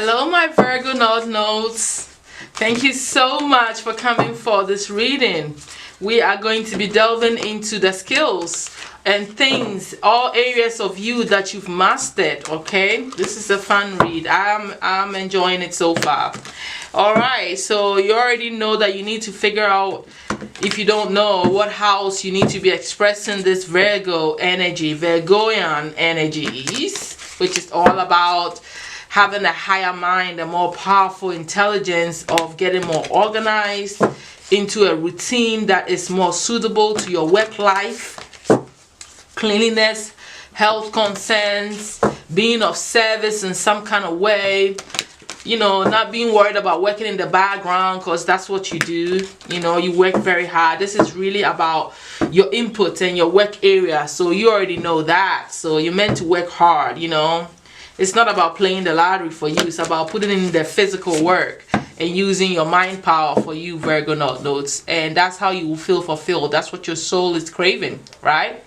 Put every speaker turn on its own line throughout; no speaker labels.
Hello, my Virgo North Nodes. Thank you so much for coming for this reading. We are going to be delving into the skills and things, all areas of you that you've mastered. Okay, this is a fun read. I'm enjoying it so far. All right, so you already know that you need to figure out, if you don't know, what house you need to be expressing this Virgo energy, Virgoian energies, which is all about having a higher mind, a more powerful intelligence of getting more organized into a routine that is more suitable to your work life, cleanliness, health concerns, being of service in some kind of way, you know, not being worried about working in the background because that's what you do. You know, you work very hard. This is really about your input and your work area, so you already know that. So you're meant to work hard, you know. It's not about playing the lottery for you. It's about putting in the physical work and using your mind power for you, Virgo North Nodes. And that's how you will feel fulfilled. That's what your soul is craving, right?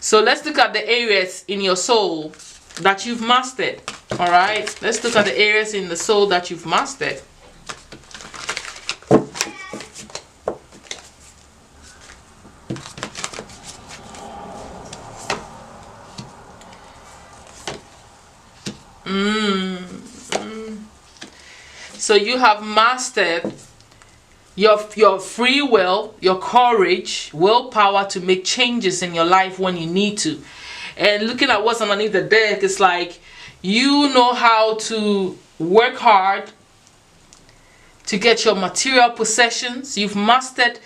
So let's look at the areas in your soul that you've mastered. All right? Let's look at the areas in the soul that you've mastered. So you have mastered your free will, your courage, willpower to make changes in your life when you need to. And looking at what's underneath the deck, it's like you know how to work hard to get your material possessions. You've mastered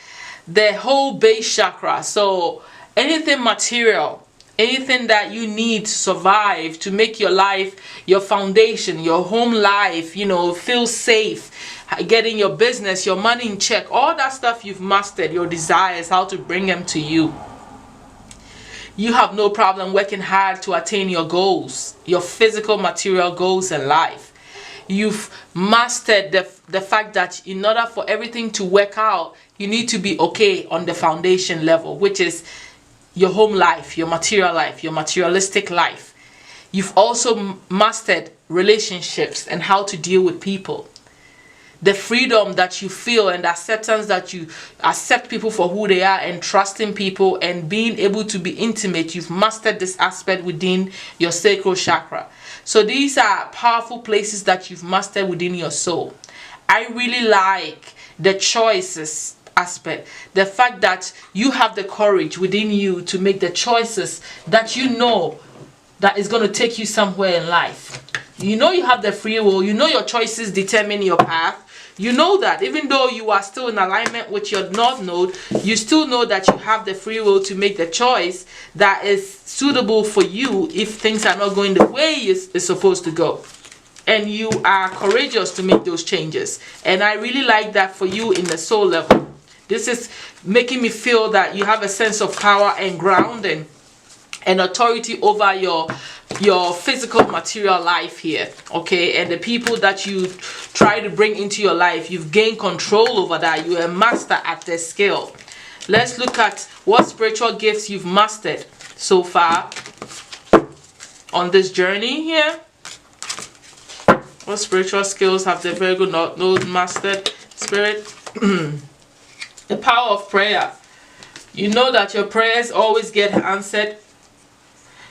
the whole base chakra. So anything material, anything that you need to survive, to make your life, your foundation, your home life, you know, feel safe, getting your business, your money in check, all that stuff you've mastered, your desires, how to bring them to you. You have no problem working hard to attain your goals, your physical material goals in life. You've mastered the fact that in order for everything to work out, you need to be okay on the foundation level, which is your home life, your material life, your materialistic life. You've also mastered relationships and how to deal with people. The freedom that you feel and the acceptance that you accept people for who they are and trusting people and being able to be intimate, you've mastered this aspect within your sacral chakra. So these are powerful places that you've mastered within your soul. I really like the choices aspect, the fact that you have the courage within you to make the choices that you know that is going to take you somewhere in life. You know you have the free will. You know your choices determine your path. You know that even though you are still in alignment with your North Node, you still know that you have the free will to make the choice that is suitable for you if things are not going the way it's supposed to go. And you are courageous to make those changes. And I really like that for you in the soul level. This is making me feel that you have a sense of power and grounding and authority over your physical material life here, okay? And the people that you try to bring into your life, you've gained control over that. You're a master at the skill. Let's look at what spiritual gifts you've mastered so far on this journey here. What spiritual skills have the Virgo Node mastered? Spirit. The power of prayer. You know that your prayers always get answered.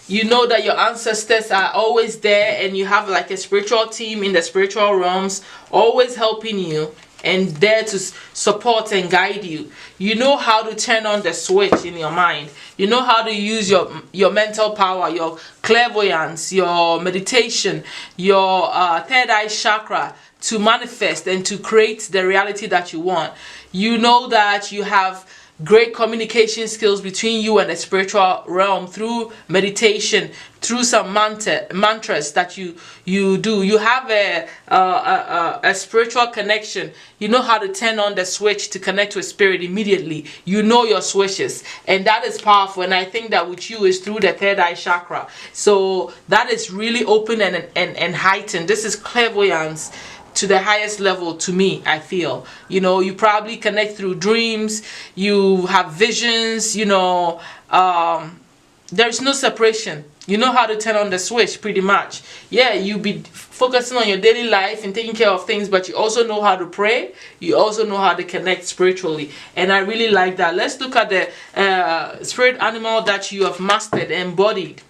You know that your ancestors are always there and you have like a spiritual team in the spiritual realms always helping you and there to support and guide you. You know how to turn on the switch in your mind. You know how to use your mental power, your clairvoyance, your meditation, your third eye chakra to manifest and to create the reality that you want. You know that you have great communication skills between you and the spiritual realm through meditation, through some mantras that you do. You have a spiritual connection. You know how to turn on the switch to connect with spirit immediately. You know your switches, and that is powerful. And I think that with you is through the third eye chakra. So that is really open and heightened. This is clairvoyance to the highest level to me, I feel. You know, you probably connect through dreams, you have visions, you know, there's no separation You know how to turn on the switch, pretty much. Yeah, you be focusing on your daily life and taking care of things, but you also know how to pray. You also know how to connect spiritually. And I really like that. Let's look at the spirit animal that you have mastered, embodied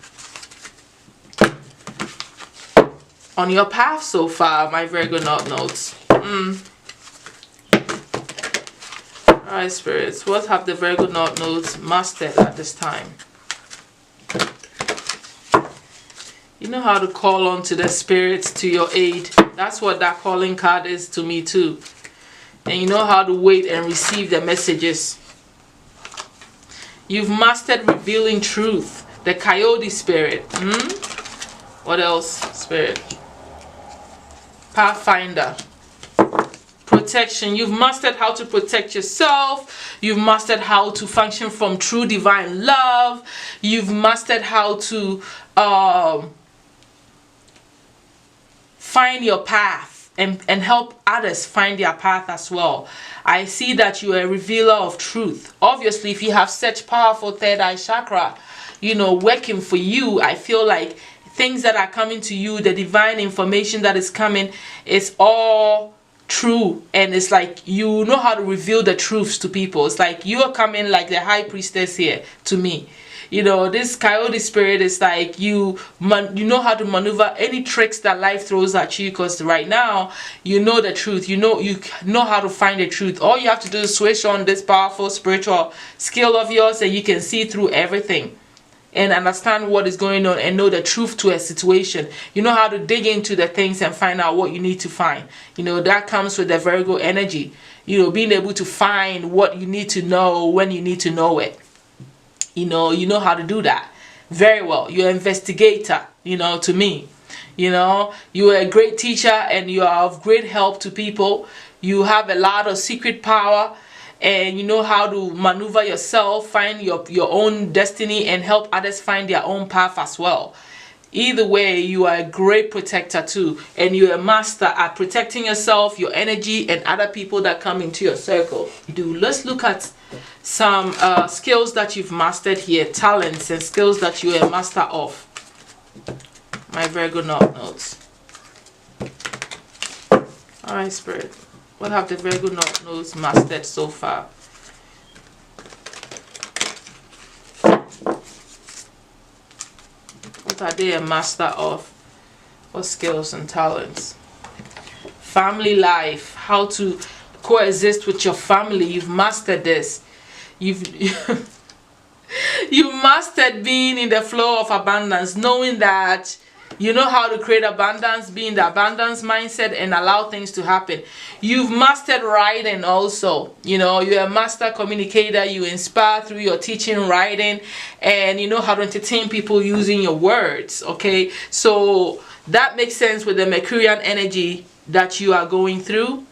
on your path so far, my Virgo North Nodes. Alright, spirits, what have the Virgo North Nodes mastered at this time? You know how to call on to the spirits to your aid. That's what that calling card is to me too. And you know how to wait and receive the messages. You've mastered revealing truth. The coyote spirit. What else, spirit? Pathfinder. Protection. You've mastered how to protect yourself. You've mastered how to function from true divine love. You've mastered how to find your path and help others find their path as well. I see that you are a revealer of truth. Obviously, if you have such powerful third eye chakra, you know, working for you, I feel like things that are coming to you, the divine information that is coming, is all true. And it's like you know how to reveal the truths to people. It's like you are coming like the high priestess here to me. You know, this coyote spirit is like you know how to maneuver any tricks that life throws at you, because right now you know the truth. You know how to find the truth. All you have to do is switch on this powerful spiritual skill of yours, and you can see through everything and understand what is going on and know the truth to a situation. You know how to dig into the things and find out what you need to find. You know, that comes with the Virgo energy. You know, being able to find what you need to know when you need to know it. You know how to do that very well. You're an investigator, you know, to me. You know, you're a great teacher and you are of great help to people. You have a lot of secret power, and you know how to maneuver yourself, find your own destiny, and help others find their own path as well. Either way, you are a great protector too, and you're a master at protecting yourself, your energy, and other people that come into your circle. Let's look at some skills that you've mastered here, talents and skills that you are a master of, my Virgo North Nodes. Alright, spirit, what have the Virgo North Nodes mastered so far? What are they a master of? What skills and talents? Family life, how to coexist with your family. You've mastered this. You've mastered being in the flow of abundance, knowing that you know how to create abundance, be in the abundance mindset, and allow things to happen. You've mastered writing also. You know, you're a master communicator. You inspire through your teaching, writing, and you know how to entertain people using your words. Okay, so that makes sense with the Mercurian energy that you are going through,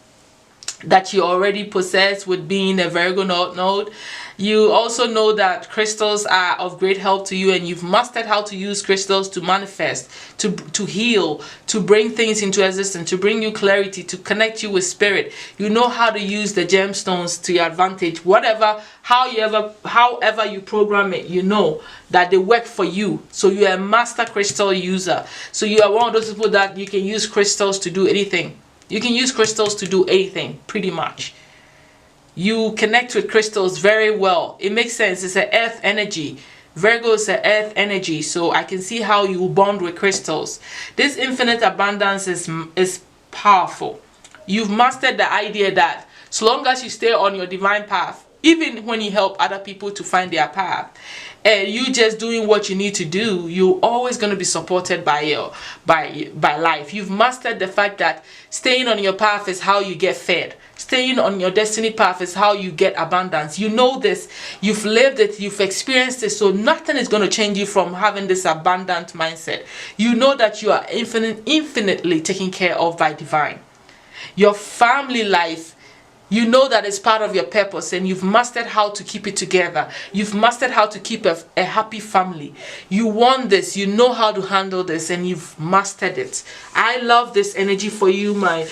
that you already possess with being a Virgo North Node. You also know that crystals are of great help to you, and you've mastered how to use crystals to manifest, to heal, to bring things into existence, to bring you clarity, to connect you with spirit. You know how to use the gemstones to your advantage. However you program it, you know that they work for you. So you are a master crystal user. So you are one of those people that you can use crystals to do anything. You can use crystals to do anything, pretty much. You connect with crystals very well. It makes sense. It's an earth energy. Virgo is an earth energy, so I can see how you bond with crystals. This infinite abundance is powerful. You've mastered the idea that so long as you stay on your divine path, even when you help other people to find their path, and you just doing what you need to do, you're always going to be supported by life. You've mastered the fact that staying on your path is how you get fed. Staying on your destiny path is how you get abundance. You know this. You've lived it. You've experienced it. So nothing is going to change you from having this abundant mindset. You know that you are infinitely taken care of by divine. Your family life, you know that it's part of your purpose, and you've mastered how to keep it together. You've mastered how to keep a happy family. You want this. You know how to handle this, and you've mastered it. I love this energy for you, my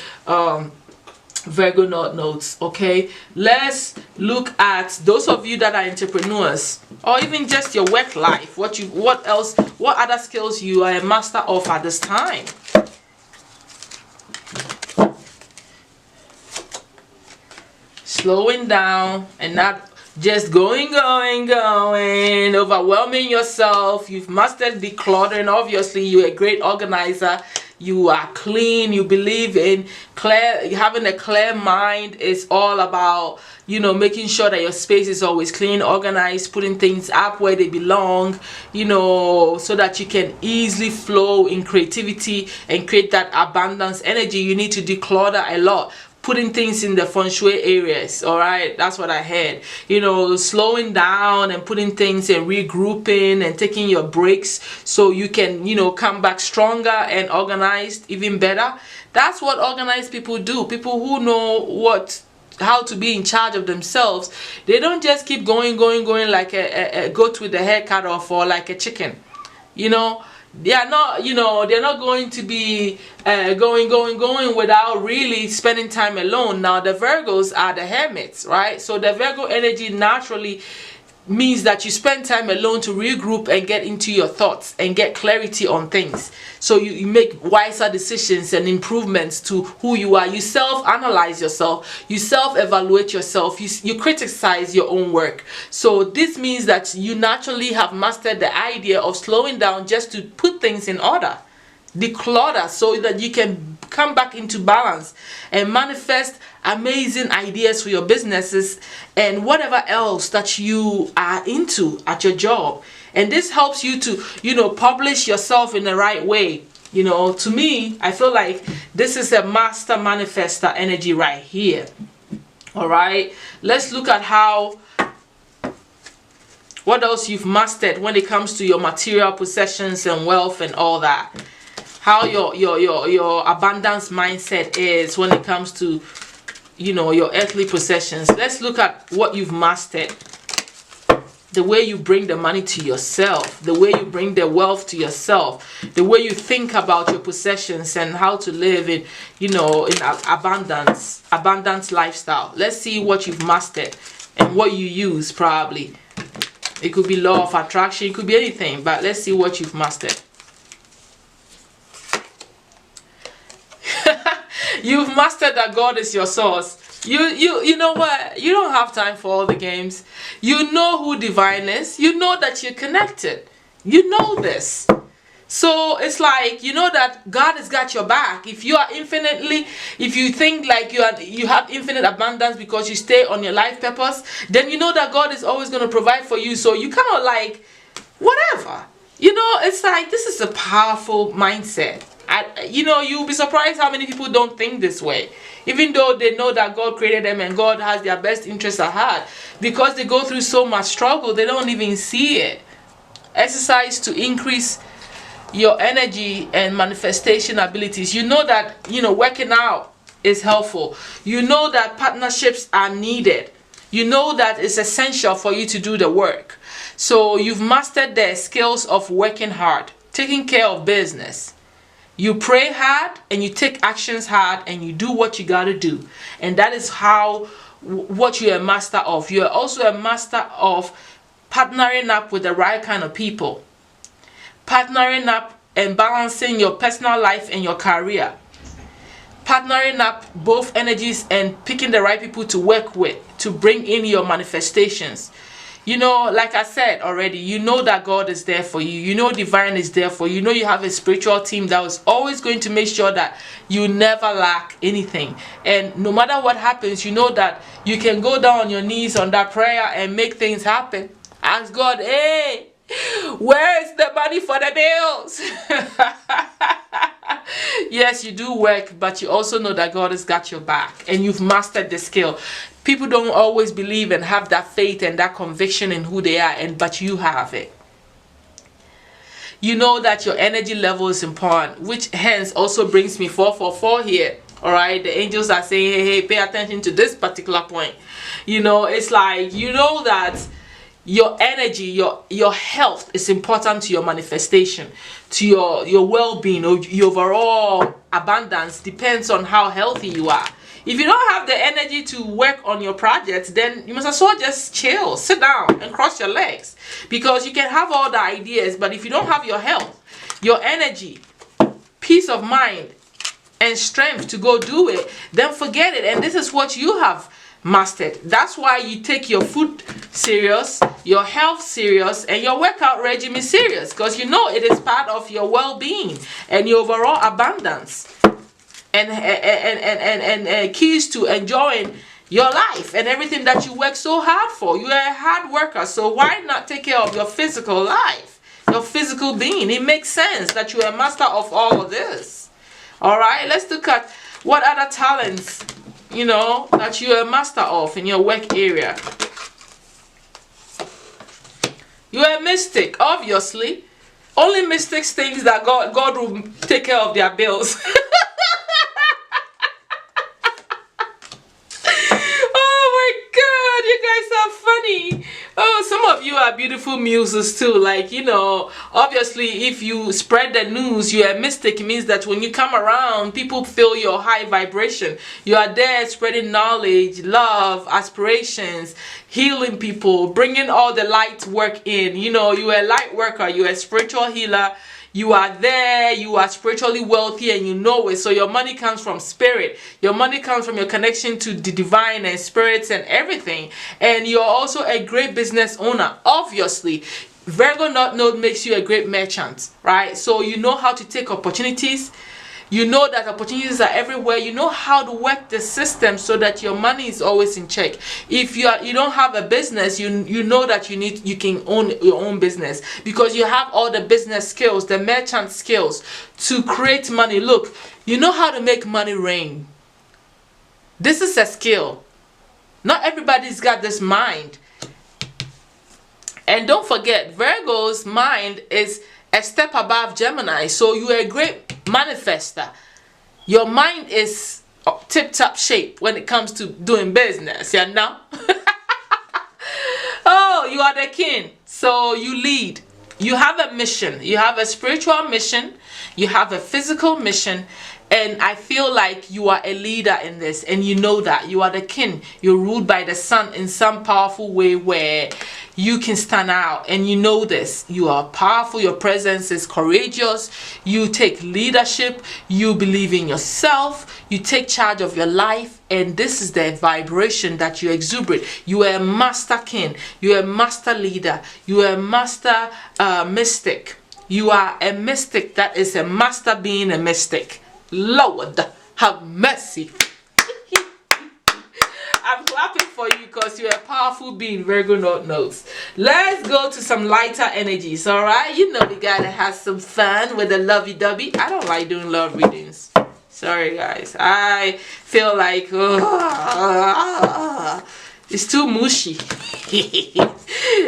Virgo North notes. Okay, let's look at those of you that are entrepreneurs, or even just your work life. What other skills you are a master of at this time. Slowing down and not just going, overwhelming yourself. You've mastered decluttering. Obviously, you're a great organizer. You are clean. You believe in having a clear mind. Is all about, making sure that your space is always clean, organized, putting things up where they belong, so that you can easily flow in creativity and create that abundance energy. You need to declutter a lot, putting things in the feng shui areas. All right, that's what I heard. Slowing down and putting things and regrouping and taking your breaks so you can come back stronger and organized even better. That's what organized people do. People who know how to be in charge of themselves. They don't just keep going like a goat with a hair cut off, or like a chicken. They are not, they're not going to be going without really spending time alone. Now, the Virgos are the hermits, right? So the Virgo energy naturally means that you spend time alone to regroup and get into your thoughts and get clarity on things. So you make wiser decisions and improvements to who you are. You self-analyze yourself. You self-evaluate yourself. You criticize your own work. So this means that you naturally have mastered the idea of slowing down just to put things in order. Declutter so that you can come back into balance and manifest amazing ideas for your businesses and whatever else that you are into at your job. And this helps you to publish yourself in the right way. To me, I feel like this is a master manifester energy right here. All right, let's look at what else you've mastered when it comes to your material possessions and wealth and all that. How your abundance mindset is when it comes to your earthly possessions. Let's look at what you've mastered. The way you bring the money to yourself, the way you bring the wealth to yourself, the way you think about your possessions and how to live in abundance lifestyle. Let's see what you've mastered and what you use. Probably it could be law of attraction, it could be anything, but let's see what you've mastered. You've mastered that God is your source. You know what? You don't have time for all the games. You know who divine is. You know that you're connected. You know this. So it's like, that God has got your back. If you think like you have infinite abundance because you stay on your life purpose, then you know that God is always going to provide for you. So you kind of like, whatever. It's like, this is a powerful mindset. You'll be surprised how many people don't think this way, even though they know that God created them and God has their best interests at heart. Because they go through so much struggle, they don't even see it. Exercise to increase your energy and manifestation abilities. You know that working out is helpful. You know that partnerships are needed. You know that it's essential for you to do the work. So you've mastered the skills of working hard, taking care of business. You pray hard and you take actions hard and you do what you gotta do. And that is what you're a master of. You're also a master of partnering up with the right kind of people. Partnering up and balancing your personal life and your career. Partnering up both energies and picking the right people to work with to bring in your manifestations. Like I said already, you know that God is there for you. You know divine is there for you. You know you have a spiritual team that is always going to make sure that you never lack anything. And no matter what happens, you know that you can go down on your knees on that prayer and make things happen. Ask God, hey, where is the money for the bills? Yes, you do work, but you also know that God has got your back and you've mastered the skill. People don't always believe and have that faith and that conviction in who they are, but you have it. You know that your energy level is important, which hence also brings me 444 here. All right, the angels are saying, hey, pay attention to this particular point. It's like, that your energy, your health is important to your manifestation, to your well-being, or your overall abundance depends on how healthy you are. If you don't have the energy to work on your projects, then you must as well just chill, sit down and cross your legs. Because you can have all the ideas, but if you don't have your health, your energy, peace of mind, and strength to go do it, then forget it. And this is what you have mastered. That's why you take your food serious, your health serious, and your workout regimen serious, because you know it is part of your well-being and your overall abundance and keys to enjoying your life and everything that you work so hard for. You are a hard worker, so why not take care of your physical life, your physical being? It makes sense that you are a master of all of this. All right, let's look at what other talents, you know, that you are a master of in your work area. You are a mystic, obviously. Only mystics think that God will take care of their bills. You guys are funny. Oh, some of you are beautiful muses too. Like, you know, obviously if you spread the news, you're a mystic. It means that when you come around, people feel your high vibration. You are there spreading knowledge, love, aspirations, healing people, bringing all the light work in. You know, you're a light worker, you're a spiritual healer. You are there, you are spiritually wealthy, and you know it. So your money comes from spirit. Your money comes from your connection to the divine and spirits and everything. And you're also a great business owner, obviously. Virgo North Node makes you a great merchant, right? So you know how to take opportunities. You know that opportunities are everywhere. You know how to work the system so that your money is always in check. If you don't have a business, you know that you can own your own business, because you have all the business skills, the merchant skills to create money. Look, you know how to make money rain. This is a skill. Not everybody's got this mind. And don't forget, Virgo's mind is a step above Gemini. So you are a great manifester. Your mind is tip-top shape when it comes to doing business, you know. Oh, you are the king, so you lead. You have a mission. You have a spiritual mission. You have a physical mission. And I feel like you are a leader in this, and you know that. You are the king. You're ruled by the sun in some powerful way where you can stand out, and you know this. You are powerful. Your presence is courageous. You take leadership. You believe in yourself. You take charge of your life, and this is the vibration that you exuberate. You are a master king. You are a master leader. You are a master mystic. You are a mystic that is a master being a mystic. Lord, have mercy. I'm clapping for you because you're a powerful being, Virgo North knows. Let's go to some lighter energies, alright? You know we gotta have some fun with the lovey-dovey. I don't like doing love readings. Sorry, guys. I feel like it's too mushy.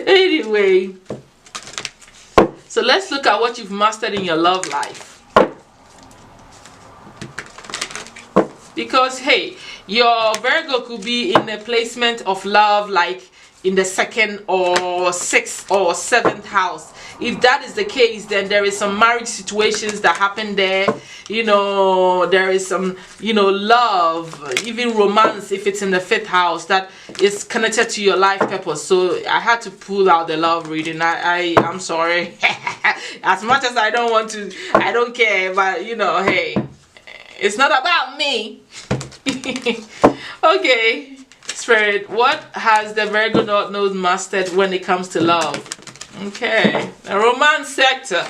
Anyway, so let's look at what you've mastered in your love life. Because hey, your Virgo could be in a placement of love like in the 2nd or 6th or 7th house. If that is the case, then there is some marriage situations that happen there. You know, there is some, you know, love, even romance if it's in the 5th house that is connected to your life purpose. So I had to pull out the love reading. I'm sorry. As much as I don't want to, I don't care, but you know, hey, it's not about me. Okay, Spirit, what has the Virgo North Node mastered when it comes to love? Okay, the romance sector.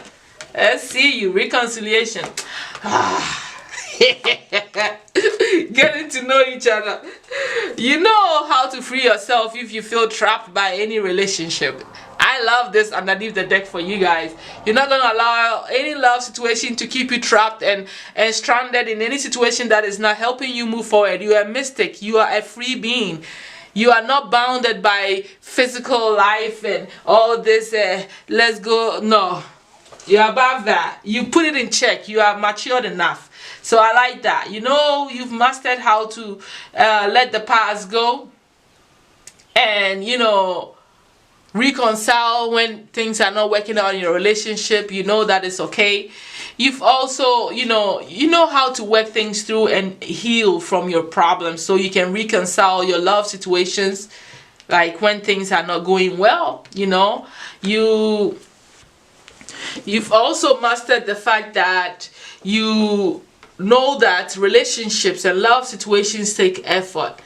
Let's see you. Reconciliation. Getting to know each other. You know how to free yourself if you feel trapped by any relationship. I love this underneath the deck for you guys. You're not going to allow any love situation to keep you trapped and stranded in any situation that is not helping you move forward. You are a mystic. You are a free being. You are not bounded by physical life and all this, let's go. No. You're above that. You put it in check. You are matured enough. So I like that. You know, you've mastered how to let the past go. And, you know, reconcile when things are not working out in your relationship. You know that it's okay. You've also, you know how to work things through and heal from your problems, so you can reconcile your love situations, like when things are not going well. You've also mastered the fact that you know that relationships and love situations take effort,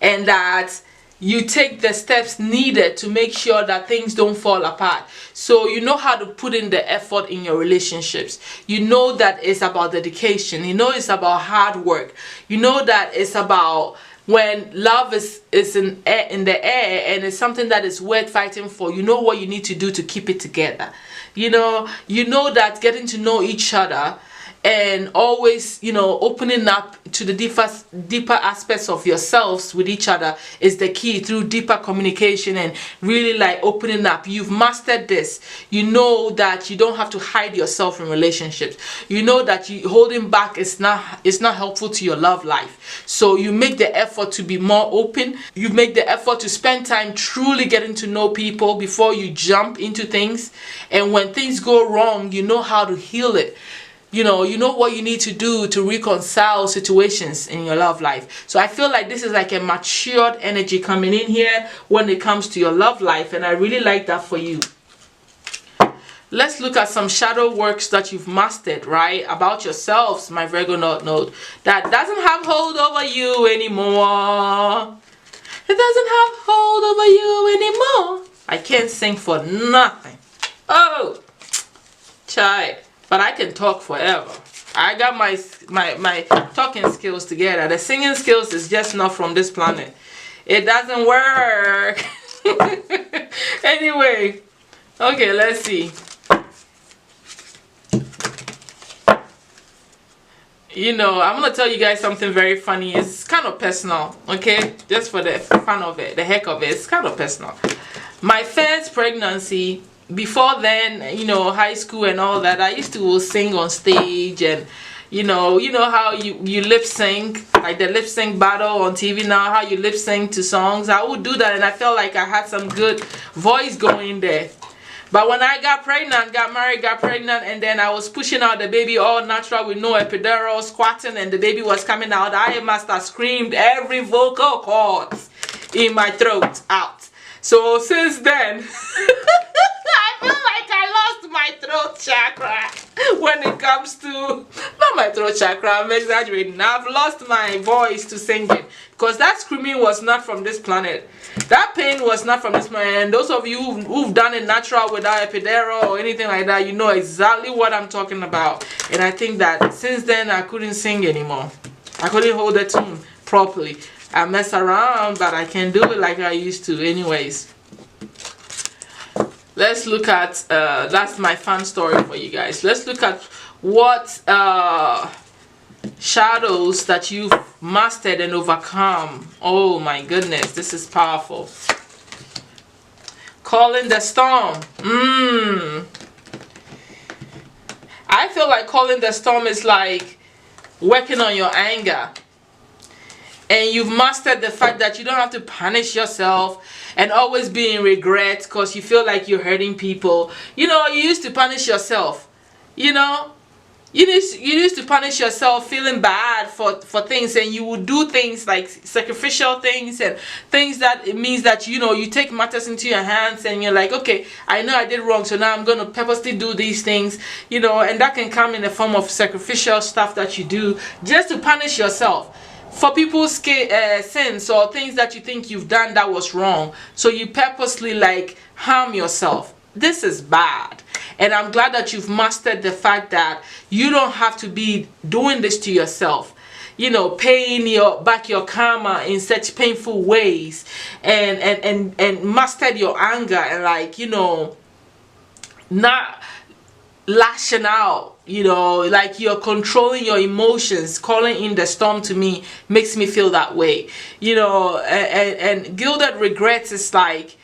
and that you take the steps needed to make sure that things don't fall apart. So you know how to put in the effort in your relationships. You know that it's about dedication. You know it's about hard work. You know that it's about when love is in the air and it's something that is worth fighting for. You know what you need to do to keep it together. You know that getting to know each other and always, opening up to the deeper aspects of yourselves with each other is the key, through deeper communication and really like opening up. You've mastered this. You know that you don't have to hide yourself in relationships. You know that holding back is not helpful to your love life. So you make the effort to be more open. You make the effort to spend time truly getting to know people before you jump into things. And when things go wrong, you know how to heal it. You know what you need to do to reconcile situations in your love life. So I feel like this is like a matured energy coming in here when it comes to your love life, and I really like that for you. Let's look at some shadow works that you've mastered, right? About yourselves, my Virgo North Node. That doesn't have hold over you anymore. It doesn't have hold over you anymore. I can't sing for nothing. Oh, child. But I can talk forever. I got my talking skills together. The singing skills is just not from this planet. It doesn't work. Anyway, okay, let's see. I'm gonna tell you guys something very funny. It's kind of personal, okay? Just for the fun of it, the heck of it. It's kind of personal. My first pregnancy, before then, high school and all that, I used to sing on stage, and you know how you lip sync, like the lip sync battle on TV now, how you lip sync to songs. I would do that, and I felt like I had some good voice going there. But when I got pregnant, and then I was pushing out the baby all natural with no epidural, squatting, and the baby was coming out, I must have screamed every vocal cord in my throat out. So since then, I feel like I lost my throat chakra when it comes to, not my throat chakra, I'm exaggerating. I've lost my voice to singing, because that screaming was not from this planet. That pain was not from this planet. And those of you who've done it natural without epidural or anything like that, you know exactly what I'm talking about. And I think that since then, I couldn't sing anymore. I couldn't hold the tune properly. I mess around, but I can do it like I used to. Anyways, let's look at that's my fun story for you guys. Let's look at what shadows that you've mastered and overcome. Oh my goodness, this is powerful. Calling the storm. I feel like calling the storm is like working on your anger. And you've mastered the fact that you don't have to punish yourself and always be in regret because you feel like you're hurting people. You used to punish yourself. You used to punish yourself feeling bad for things, and you would do things like sacrificial things and things that it means that you take matters into your hands, and you're like, okay, I know I did wrong, so now I'm going to purposely do these things, and that can come in the form of sacrificial stuff that you do just to punish yourself for people's sins or things that you think you've done that was wrong. So you purposely like harm yourself. This is bad. And I'm glad that you've mastered the fact that you don't have to be doing this to yourself. Paying back your karma in such painful ways, and mastered your anger, and not lashing out, like you're controlling your emotions. Calling in the storm to me makes me feel that way, and gilded regrets is like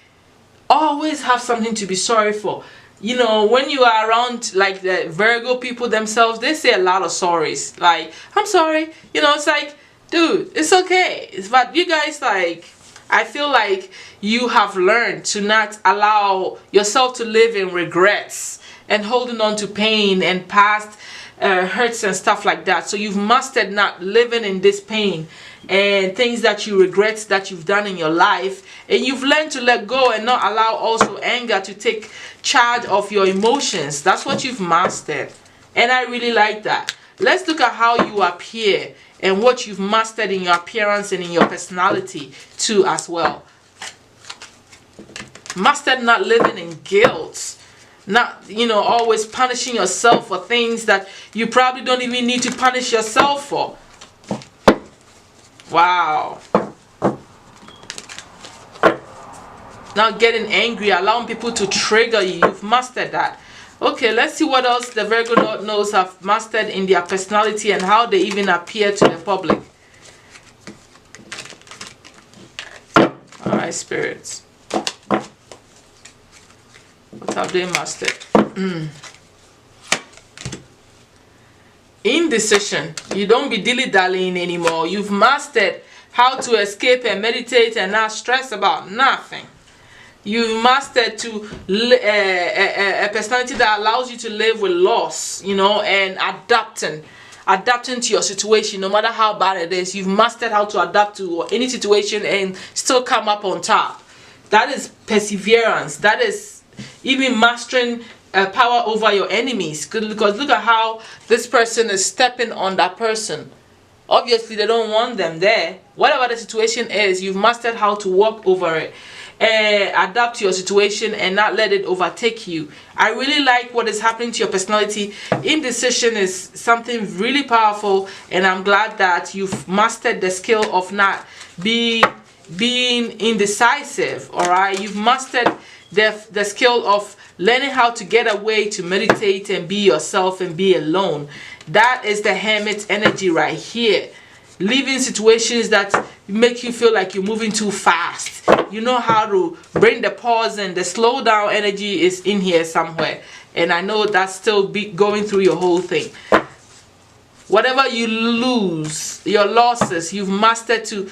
always have something to be sorry for. When you are around like the Virgo people themselves, they say a lot of sorries, like I'm sorry, it's like, dude, it's okay. But you guys, like, I feel like you have learned to not allow yourself to live in regrets and holding on to pain and past hurts and stuff like that. So you've mastered not living in this pain and things that you regret that you've done in your life, and you've learned to let go and not allow also anger to take charge of your emotions. That's what you've mastered, and I really like that. Let's look at how you appear and what you've mastered in your appearance and in your personality too as well. Mastered not living in guilt, not, always punishing yourself for things that you probably don't even need to punish yourself for. Wow. Not getting angry, allowing people to trigger you. You've mastered that. Okay, let's see what else the Virgo knows have mastered in their personality and how they even appear to the public. Alright, spirits. What have they mastered? Indecision. You don't be dilly-dallying anymore. You've mastered how to escape and meditate and not stress about nothing. You've mastered to a personality that allows you to live with loss, and adapting to your situation, no matter how bad it is. You've mastered how to adapt to any situation and still come up on top. That is perseverance. That is even mastering power over your enemies. Because look at how this person is stepping on that person. Obviously, they don't want them there. Whatever the situation is, you've mastered how to walk over it. Adapt to your situation and not let it overtake you. I really like what is happening to your personality. Indecision is something really powerful, and I'm glad that you've mastered the skill of not being indecisive. All right, you've mastered the skill of learning how to get away, to meditate and be yourself and be alone. That is the hermit energy right here. Leaving situations that make you feel like you're moving too fast. You know how to bring the pause, and the slow down energy is in here somewhere. And I know that's still going through your whole thing. Whatever you lose, your losses, you've mastered to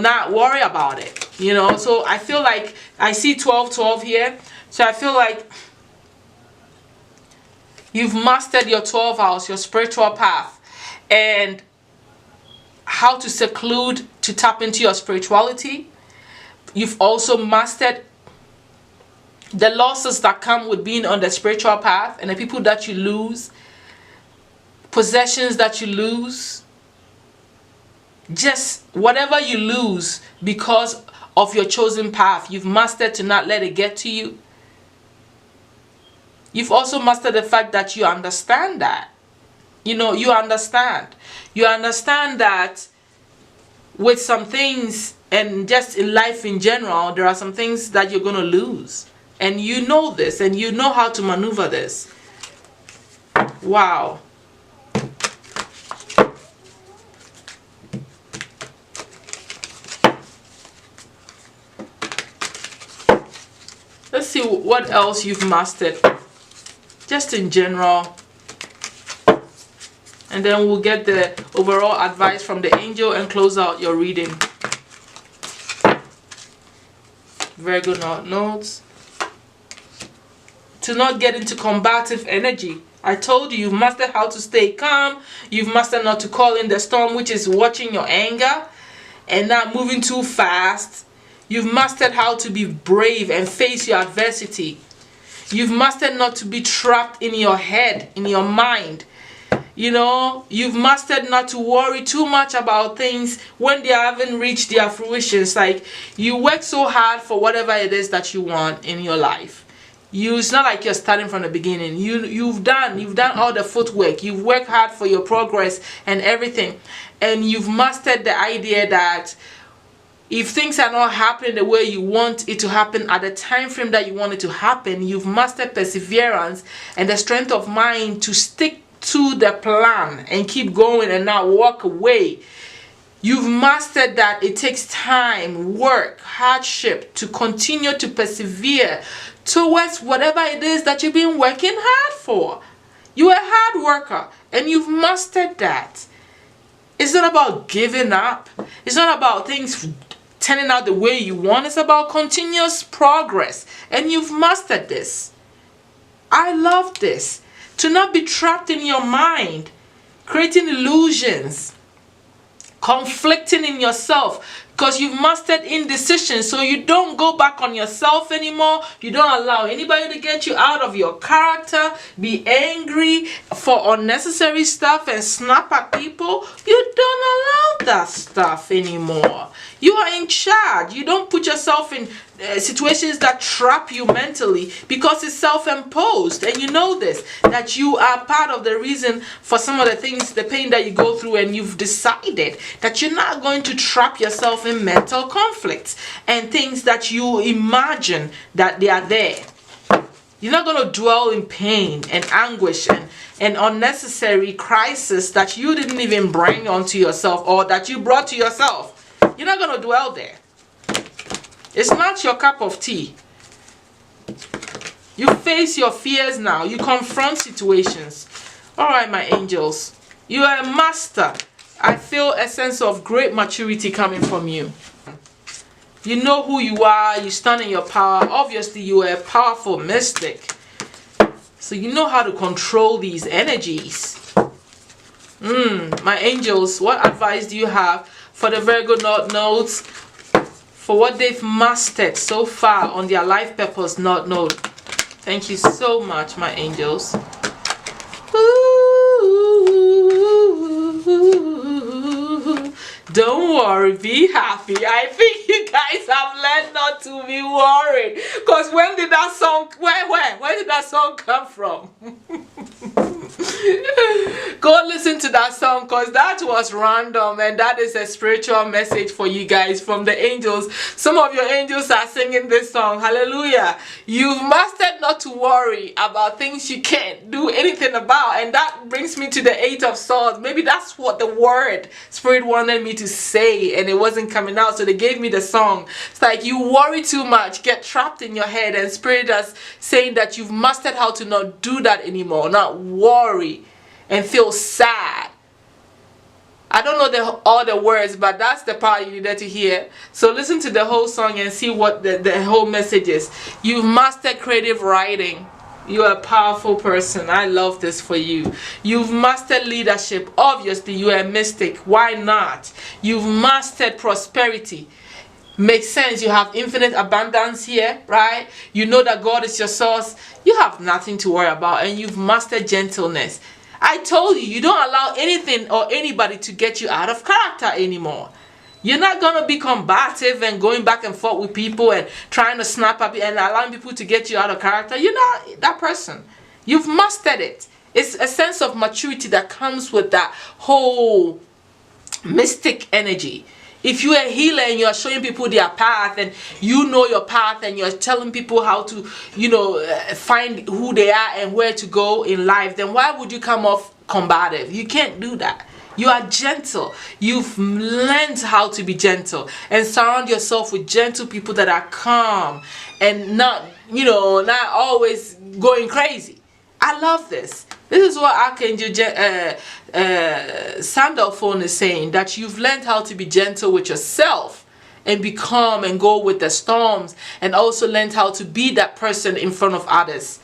not worry about it. So I feel like I see 12-12 here. So I feel like you've mastered your 12th house, your spiritual path, and how to seclude, to tap into your spirituality. You've also mastered the losses that come with being on the spiritual path, and the people that you lose, possessions that you lose, just whatever you lose because of your chosen path. You've mastered to not let it get to you. You've also mastered the fact that you understand that. You understand that with some things, and just in life in general, there are some things that you're going to lose. And you know this, and you know how to maneuver this. Wow. Let's see what else you've mastered, just in general. And then we'll get the overall advice from the angel and close out your reading. Virgo notes. To not get into combative energy. I told you, you've mastered how to stay calm. You've mastered not to call in the storm, which is watching your anger and not moving too fast. You've mastered how to be brave and face your adversity. You've mastered not to be trapped in your head, in your mind. You've mastered not to worry too much about things when they haven't reached their fruition. It's like you work so hard for whatever it is that you want in your life. It's not like you're starting from the beginning. You've done all the footwork. You've worked hard for your progress and everything. And you've mastered the idea that if things are not happening the way you want it to happen at the time frame that you want it to happen, you've mastered perseverance and the strength of mind to stick to the plan and keep going and not walk away. You've mastered that it takes time, work, hardship to continue to persevere towards whatever it is that you've been working hard for. You're a hard worker, and you've mastered that. It's not about giving up. It's not about things turning out the way you want. It's about continuous progress. And you've mastered this. I love this. To not be trapped in your mind, creating illusions, conflicting in yourself, because you've mastered indecision. So you don't go back on yourself anymore. You don't allow anybody to get you out of your character, be angry for unnecessary stuff and snap at people. You don't allow that stuff anymore. You are in charge. You don't put yourself in situations that trap you mentally, because it's self-imposed. And you know this, that you are part of the reason for some of the things, the pain that you go through, and you've decided that you're not going to trap yourself in mental conflicts and things that you imagine that they are there. You're not going to dwell in pain and anguish and unnecessary crisis that you didn't even bring onto yourself, or that you brought to yourself. You're not going to dwell there. It's not your cup of tea. You face your fears now. You confront situations. All right, my angels. You are a master. I feel a sense of great maturity coming from you. You know who you are. You stand in your power. Obviously, you are a powerful mystic. So you know how to control these energies. My angels, what advice do you have for the Virgo North nodes, for what they've mastered so far on their life purpose North node? Thank you so much, my angels. Don't worry, be happy. I think you guys have learned not to be worried. Because when did that song, where did that song come from? Go listen to that song, because that was random, and that is a spiritual message for you guys from the angels. Some of your angels are singing this song. Hallelujah. You've mastered not to worry about things you can't do anything about. And that brings me to the 8 of Swords. Maybe that's what the word Spirit wanted me to say, and it wasn't coming out, so they gave me the song. It's like, you worry too much, get trapped in your head, and Spirit is saying that you've mastered how to not do that anymore, not worry and feel sad. I don't know all the words, but that's the part you needed to hear. So listen to the whole song and see what the whole message is. You've mastered creative writing. You're a powerful person. I love this for you. You've mastered leadership. Obviously, you're a mystic. Why not? You've mastered prosperity. Makes sense. You have infinite abundance here, right? You know that God is your source. You have nothing to worry about, and you've mastered gentleness. I told you, you don't allow anything or anybody to get you out of character anymore. You're not going to be combative and going back and forth with people and trying to snap up and allowing people to get you out of character. You're not that person. You've mastered it. It's a sense of maturity that comes with that whole mystic energy. If you're a healer and you're showing people their path, and you know your path, and you're telling people how to, find who they are and where to go in life, then why would you come off combative? You can't do that. You are gentle. You've learned how to be gentle, and surround yourself with gentle people that are calm and not always going crazy. I love this. This is what Archangel Sandalphon is saying, that you've learned how to be gentle with yourself and be calm and go with the storms, and also learned how to be that person in front of others.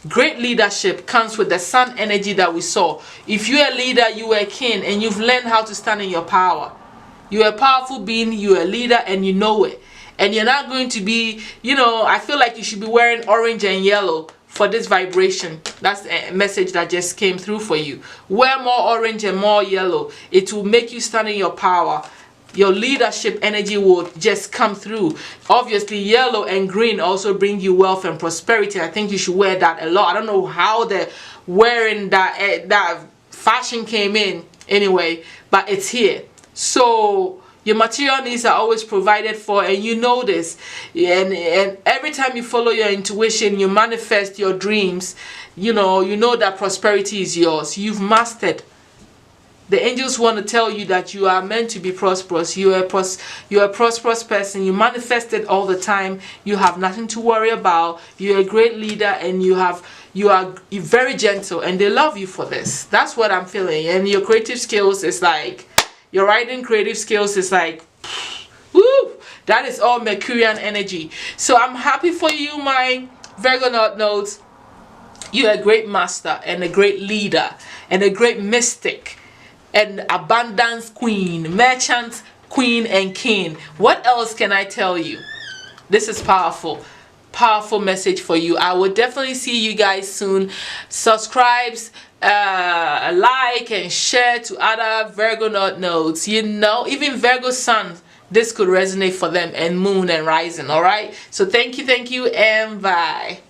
Great leadership comes with the sun energy that we saw. If you're a leader, you are a king, and you've learned how to stand in your power. You're a powerful being, you're a leader, and you know it. And you're not going to be, I feel like you should be wearing orange and yellow for this vibration. That's a message that just came through for you. Wear more orange and more yellow. It will make you stand in your power. Your leadership energy will just come through. Obviously, yellow and green also bring you wealth and prosperity. I think you should wear that a lot. I don't know how the wearing that fashion came in anyway, but it's here. So your material needs are always provided for, and you know this. And every time you follow your intuition, you manifest your dreams. You know that prosperity is yours. You've mastered. The angels want to tell you that you are meant to be prosperous. You're a prosperous person. You manifest it all the time. You have nothing to worry about. You're a great leader, and you're very gentle, and they love you for this. That's what I'm feeling. And your creative skills is like, your writing creative skills is like, woo! That is all Mercurian energy. So I'm happy for you, my Virgo North nodes. You're a great master and a great leader and a great mystic and abundance queen, merchant queen and king. What else can I tell you? This is powerful. Powerful message for you. I will definitely see you guys soon. Subscribe, like and share to other Virgo North nodes. You know, even Virgo Sun, this could resonate for them, and Moon and Rising. All right. So thank you, and bye.